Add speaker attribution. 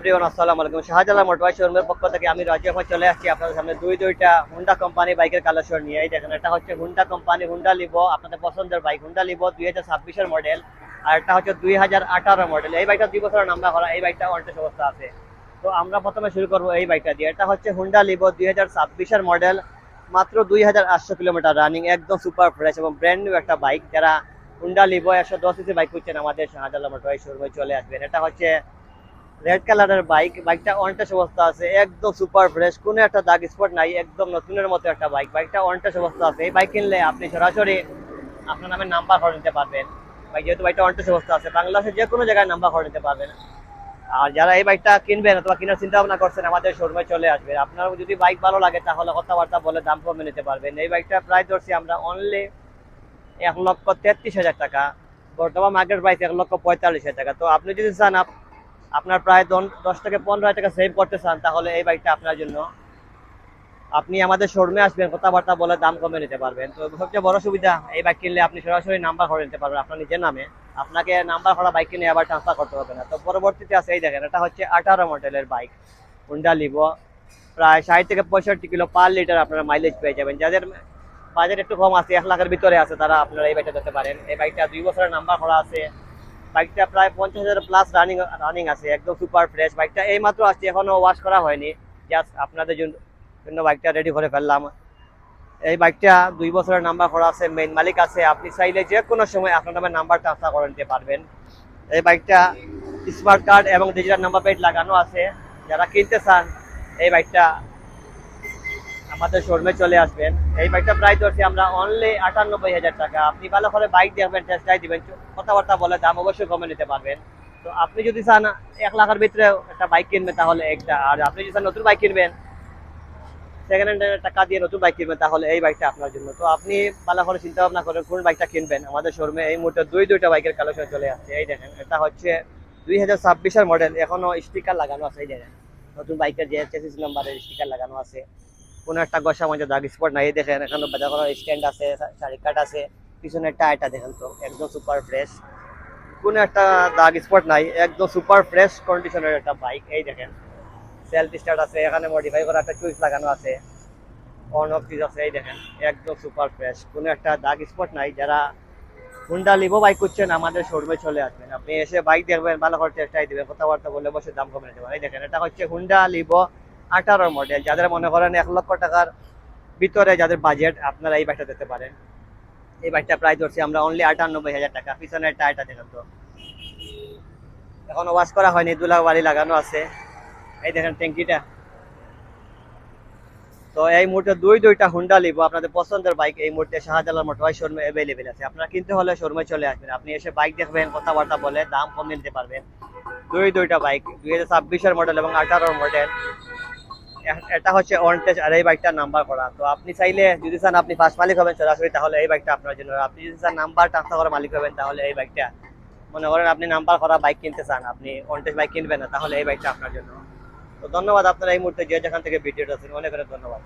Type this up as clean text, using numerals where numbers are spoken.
Speaker 1: আসসালামু আলাইকুম। শাহজালাল মোটরবাইক শোরুমের পক্ষ থেকে আমি রাজু আহমদ চলে আসছি আপনাদের সামনে দুইটা হুন্ডা কোম্পানি বাইকের কালেকশন নিয়ে। এই দেখেন, এটা হচ্ছে হুন্ডা কোম্পানি হুন্ডা লিভো, আপনাদের পছন্দের বাইক হুন্ডা লিভো 2026-এর মডেল। আর এটা হচ্ছে 2018 মডেল। এই বাইকটা 2 বছরের নাম্বার করা, এই বাইকটা অনটেস্ট অবস্থা আছে। তো আমরা প্রথমে শুরু করবো এই বাইকটা দিয়ে। এটা হচ্ছে হুন্ডা লিভো 2026-এর মডেল, মাত্র 2800 কিলোমিটার রানিং, একদম সুপার ফ্রেশ এবং ব্র্যান্ড নিউ একটা বাইক। যারা হুন্ডা লিভো 110 সিসি বাইক খুঁজছেন আমাদের শাহজালাল মোটরবাইক শোরুমে চলে আসবেন। এটা হচ্ছে রেড কালারের বাইক, বাইকটা অনটেস্ট অবস্থা আছে, একদম সুপার ফ্রেশ, কোনো একটা দাগ স্পট নাই, একদম নতুনের মতো একটা বাইক। বাইকটা অনটেস্ট অবস্থা আছে। এই বাইক কিনলে আপনি সরাসরি আপনার নামে নাম্বার করে নিতে পারবেন। বাইক যেহেতু বাইকটা অনটেস্ট অবস্থা আছে, বাংলাদেশের যে কোনো জায়গায় নাম্বার করে নিতে পারবেন। আর যারা এই বাইকটা কিনবেন অথবা কেনার চিন্তা ভাবনা করছেন আমাদের শোরুমে চলে আসবেন। আপনার যদি বাইক ভালো লাগে তাহলে কথাবার্তা বলে দাম কমে নিতে পারবেন। এই বাইকটা প্রায় ধরছি আমরা অনলি 1,33,000 টাকা, বর্তমান মার্কেট প্রাইস 1,45,000 টাকা। তো আপনি যদি চান আপনার প্রায় 10 থেকে 15 টাকা সেভ করতে চান, তাহলে এই বাইকটা আপনার জন্য। আপনি আমাদের শোরুমে আসবেন, কথাবার্তা বলে দাম কমে নিতে পারবেন। তো সবচেয়ে বড় সুবিধা, এই বাইক কিনলে আপনি সরাসরি নাম্বার করে নিতে পারবেন আপনার নিজের নামে। আপনাকে নাম্বার করা বাইক কিনে আবার ট্রান্সফার করতে হবে না। তো পরবর্তীতে আছে এই দেখেন, এটা হচ্ছে 18 মডেলের বাইক হুন্ডা লিভো। প্রায় 60 থেকে 65 কিলো পার লিটার আপনারা মাইলেজ পেয়ে যাবেন। যাদের বাজেট একটু কম আছে, 1 লাখের ভিতরে আছে, তারা আপনারা এই বাইকটা দেখতে পারেন। এই বাইকটা 2 বছরের নাম্বার করা আছে। বাইকটা প্রায় 50,000 প্লাস রানিং আছে, একদম সুপার ফ্রেশ। বাইকটা এই মাত্র আসছে, এখনো ওয়াশ করা হয়নি, জাস্ট আপনাদের জন্য বাইকটা রেডি করে ফেললাম। এই বাইকটা 2 বছরের নাম্বার করা আছে, মেইন মালিক আছে। আপনি চাইলে যে কোনো সময় আপনার নামে নাম্বার ট্রান্সফার করে নিতে পারবেন। এই বাইকটা স্মার্ট কার্ড এবং ডিজিটাল নাম্বার প্লেট লাগানো আছে। যারা কিনতে চান এই বাইকটা আমাদের শোরুমে চলে আসবেন। এই বাইকটা প্রাইস ধরছি আমরা অনলি 98,000 টাকা। আপনি ভালো করে বাইক দেখবেন, টেস্ট ড্রাইভ দিবেন, কথাবার্তা বলে দাম অবশ্যই কমে নিতে পারবেন। তো আপনি যদি চান 1 লাখের ভিতরে একটা বাইক কিনবেন তাহলে একটা, আর আপনি যদি চান নতুন বাইক কিনবেন, সেকেন্ড হ্যান্ড টাকা দিয়ে নতুন বাইক কিনবেন, তাহলে এই বাইকটা আপনার জন্য। তো আপনি ভালো করে চিন্তা ভাবনা করেন কোন বাইকটা কিনবেন। আমাদের শোরুমে এই মুহূর্তে দুইটা বাইকের কালেকশন চলে আসছে। এই দেখেন, এটা হচ্ছে 2026-এর মডেল, এখনো স্টিকার লাগানো আছে। এই দেখেন, নতুন বাইকের যে চেসিস নাম্বারের স্টিকার লাগানো আছে, কোনো একটা ঘষা মধ্যে দাগ স্পট নাই। দেখেন, এখানে বাজার করার স্ট্যান্ড আছে, চারি কাঠ আছে, পিছনের টায়ারটা দেখেন তো একদম সুপার ফ্রেশ, কোনো একটা দাগ স্পট নাই, একদম সুপার ফ্রেশ কন্ডিশনের একটা বাইক। এই দেখেন, সেলফ স্টার্ট আছে, এখানে মডিফাই করা একটা সুইচ লাগানো আছে, অন অফ সুইচ আছে। এই দেখেন, একদম সুপার ফ্রেশ, কোনো একটা দাগ স্পট নাই। যারা হুন্ডা লিভো বাইক করছেন আমাদের শোরুমে চলে আসবেন। আপনি এসে বাইক দেখবেন, ভালো করে টেস্ট ড্রাইভ দিবেন, কথাবার্তা বলে বসে দাম কমে নিতে পারেন। এই দেখেন, এটা হচ্ছে হুন্ডা লিভো 18 মডেল। যাদের মনে করেন 1 লক্ষ টাকার ভিতরে যাদের বাজেট, আপনারা এই বাইকটা দেখতে পারেন। এই বাইকটা প্রাইস ধরছি আমরা অনলি 98,000 টাকা। পিছনের টায়ারটা দেখেন তো, এখনো ওয়াশ করা হয়নি, দুলা বাড়ি লাগানো আছে। এই দেখেন ট্যাঙ্কিটা। তো এই মুহূর্তে দুইটা হুন্ডা লিভো আপনাদের পছন্দের বাইক এই মুহূর্তে শাহজালাল মোটরবাইক শোরুমে অ্যাভেলেবেল আছে। আপনারা কিনতে হলে শোরুমে চলে আসবেন, আপনি এসে বাইক দেখবেন, কথাবার্তা বলে দাম কমিয়ে নিতে পারবেন। দুইটা বাইক 2026-এর মডেল এবং 18-র মডেল। এটা হচ্ছে অন টেস্ট, আর এই বাইকটা নাম্বার করা। তো আপনি চাইলে যদি চান আপনি ফার্স্ট মালিক হবেন সরাসরি, তাহলে এই বাইকটা আপনার জন্য। আপনি যদি চান নাম্বার ট্রান্সফার করা মালিক হবেন, তাহলে এই বাইকটা। মনে করেন আপনি নাম্বার করা বাইক কিনতে চান, আপনি অন টেস্ট বাইক কিনবেন না, তাহলে এই বাইকটা আপনার জন্য। তো ধন্যবাদ, আপনারা এই মুহূর্তে যে যেখান থেকে ভিডিওটা আছেন, অনেক অনেক ধন্যবাদ।